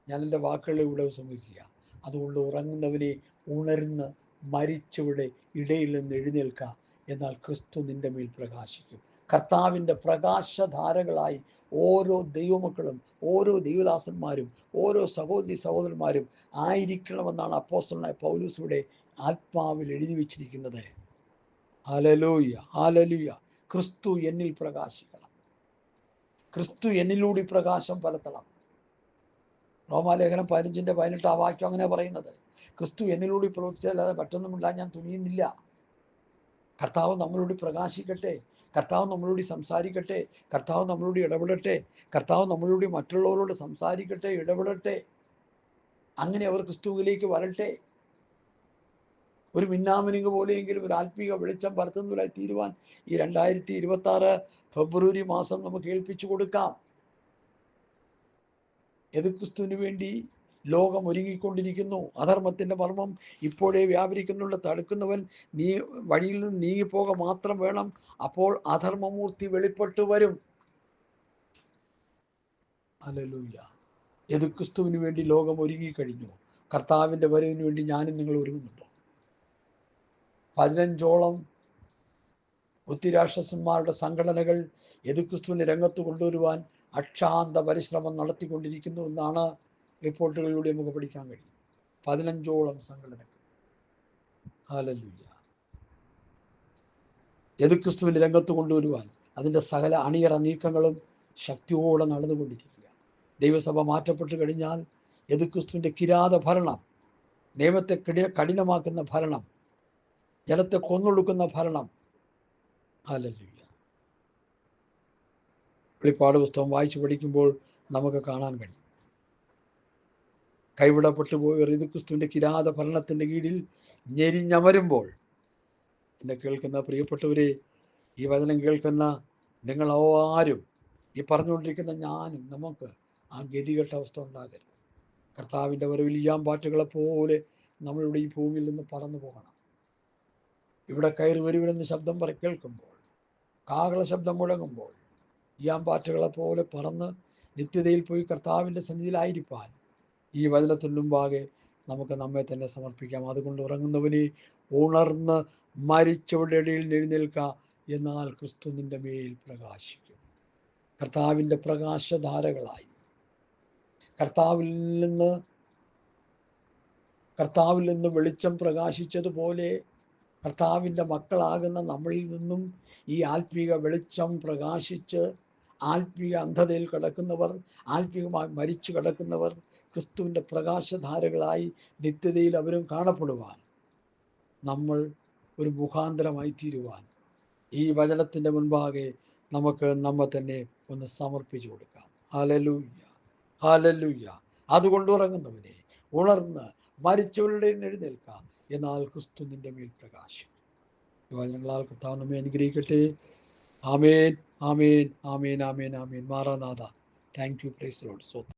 ഞാൻ എൻ്റെ വാക്കുകളിലൂടെ ശ്രമിക്കുക. അതുകൊണ്ട് ഉറങ്ങുന്നവനെ ഉണർന്ന് മരിച്ചവിടെ ഇടയിൽ നിന്ന് എഴുന്നേൽക്കുക, എന്നാൽ ക്രിസ്തു നിന്റെ മേൽ പ്രകാശിക്കും. കർത്താവിൻ്റെ പ്രകാശധാരകളായി ഓരോ ദൈവമക്കളും, ഓരോ ദൈവദാസന്മാരും, ഓരോ സഹോദരി സഹോദരന്മാരും ആയിരിക്കണമെന്നാണ് അപ്പോസ്തലനായ പൗലോസിലൂടെ ആത്മാവിൽ എഴുതി വച്ചിരിക്കുന്നത്. Hallelujah, hallelujah. ക്രിസ്തു എന്നിൽ പ്രകാശിക്കണം, ക്രിസ്തു എന്നിലൂടെ പ്രകാശം പരത്തണം. റോമാലേഖനം 15:18 ആ വാക്യം അങ്ങനെ പറയുന്നത്. ക്രിസ്തു എന്നിലൂടെ പ്രവർത്തിച്ചാലല്ലാതെ മറ്റൊന്നുമില്ല ഞാൻ തുനിയുന്നില്ല. കർത്താവ് നമ്മളോട് പ്രകാശിക്കട്ടെ, കർത്താവ് നമ്മളോട് സംസാരിക്കട്ടെ, കർത്താവ് നമ്മളോട് ഇടപെടട്ടെ, കർത്താവ് നമ്മളോട് മറ്റുള്ളവരോട് സംസാരിക്കട്ടെ, ഇടപെടട്ടെ. അങ്ങനെ അവർ ക്രിസ്തുവിലേക്ക് വരട്ടെ. ഒരു മിന്നാമിനുങ്ങ് പോലെയെങ്കിലും ഒരു ആത്മീക വെളിച്ചം പരത്തുന്നവരായി തീരുവാൻ ഈ 2026 ഫെബ്രുവരി മാസം നമുക്ക് ഏൽപ്പിച്ചു കൊടുക്കാം. ക്രിസ്തുവിന് വേണ്ടി ലോകം ഒരുങ്ങിക്കൊണ്ടിരിക്കുന്നു. അധർമ്മത്തിന്റെ മർമ്മം ഇപ്പോഴേ വ്യാപരിക്കുന്നുള്ള. തടുക്കുന്നവൻ വഴിയിൽ നിന്ന് നീങ്ങിപ്പോക മാത്രം വേണം, അപ്പോൾ അധർമ്മമൂർത്തി വെളിപ്പെട്ടു വരും. ഹല്ലേലൂയ. ക്രിസ്തുവിന് വേണ്ടി ലോകം ഒരുങ്ങിക്കഴിഞ്ഞു. കർത്താവിൻ്റെ വരവിന് വേണ്ടി ഞാനും നിങ്ങൾ ഒരുങ്ങുന്നുണ്ടോ? 15ഓളം ഒത്തിരാഷ്ട്രസന്മാരുടെ സംഘടനകൾ ക്രിസ്തുവിനെ രംഗത്ത് കൊണ്ടുവരുവാൻ അക്ഷാന്ത പരിശ്രമം നടത്തിക്കൊണ്ടിരിക്കുന്നു എന്നാണ് റിപ്പോർട്ടുകളിലൂടെ നമുക്ക് പഠിക്കാൻ കഴിയും. 15ഓളം സംഘടനകൾ. ഹല്ലേലൂയ. ക്രിസ്തുവിനെ രംഗത്ത് കൊണ്ടുവരുവാൻ അതിൻ്റെ സകല അണിയറ നീക്കങ്ങളും ശക്തിയോടെ നടന്നുകൊണ്ടിരിക്കുക. ദൈവസഭ മാറ്റപ്പെട്ടു കഴിഞ്ഞാൽ ക്രിസ്തുവിൻ്റെ കിരാത ഭരണം, നിയമത്തെ കഠിനമാക്കുന്ന ഭരണം, ജനത്തെ കൊന്നൊടുക്കുന്ന ഭരണം. ഹല്ലേലൂയ. വെളിപ്പാട് പുസ്തകം വായിച്ചു പഠിക്കുമ്പോൾ നമുക്ക് കാണാൻ കഴിയും. കൈവിടപ്പെട്ടു പോയവർ ക്രിസ്തുവിൻ്റെ കിരാത ഭരണത്തിൻ്റെ കീഴിൽ ഞെരിഞ്ഞമരുമ്പോൾ, എന്നെ കേൾക്കുന്ന പ്രിയപ്പെട്ടവരെ, ഈ വചനം കേൾക്കുന്ന നിങ്ങൾ ആരും, ഈ പറഞ്ഞുകൊണ്ടിരിക്കുന്ന ഞാനും, നമുക്ക് ആ ഗതികെട്ട അവസ്ഥ ഉണ്ടാകരുത്. കർത്താവിൻ്റെ വരവിൽ ഈയാമ്പാറ്റുകളെ പോലെ നമ്മളിവിടെ ഈ ഭൂമിയിൽ നിന്ന് പറന്നു പോകണം. ഇവിടെ കയറി വരുവിനെന്ന് ശബ്ദം കേൾക്കുമ്പോൾ, കാഹള ശബ്ദം മുഴങ്ങുമ്പോൾ ഈയാമ്പാറ്റുകളെ പോലെ പറന്ന് നിത്യതയിൽ പോയി കർത്താവിൻ്റെ സന്നിധിയിലായിരിക്കാൻ ഈ വചനത്തിന് മുമ്പാകെ നമുക്ക് നമ്മെ തന്നെ സമർപ്പിക്കാം. അതുകൊണ്ട് ഉറങ്ങുന്നവനെ ഉണർന്ന് മരിച്ചവരുടെ ഇടയിൽ എഴുന്നേൽക്കുക, എന്നാൽ ക്രിസ്തു നിന്റെ മേൽ പ്രകാശിക്കും. കർത്താവിൻ്റെ പ്രകാശധാരകളായി കർത്താവിൽ നിന്ന് വെളിച്ചം പ്രകാശിച്ചതുപോലെ കർത്താവിൻ്റെ മക്കളാകുന്ന നമ്മളിൽ നിന്നും ഈ ആത്മീക വെളിച്ചം പ്രകാശിച്ച് ആത്മീക അന്ധതയിൽ കിടക്കുന്നവർ, ആത്മീകമായി മരിച്ചു കിടക്കുന്നവർ ക്രിസ്തുവിൻ്റെ പ്രകാശധാരകളായി നിത്യതയിൽ അവരും കാണപ്പെടുവാൻ, നമ്മൾ ഒരു മുഖാന്തരമായി തീരുവാൻ ഈ വചനത്തിൻ്റെ മുൻപാകെ നമുക്ക് നമ്മെ തന്നെ ഒന്ന് സമർപ്പിച്ചു കൊടുക്കാം. Hallelujah, hallelujah. അതുകൊണ്ട് ഉറങ്ങുന്നവനെ ഉണർന്ന് മരിച്ചവരുടെ എഴുന്നേൽക്കാം, എന്നാൽ ക്രിസ്തു നിന്റെ മേൽ പ്രകാശം. വചനങ്ങളാൽ കർത്താവ് നമ്മെ അനുഗ്രഹിക്കട്ടെ. ആമേൻ, ആമേൻ, ആമേൻ, ആമേൻ, ആമേൻ. മാറാനാഥ. Thank you. Praise the Lord.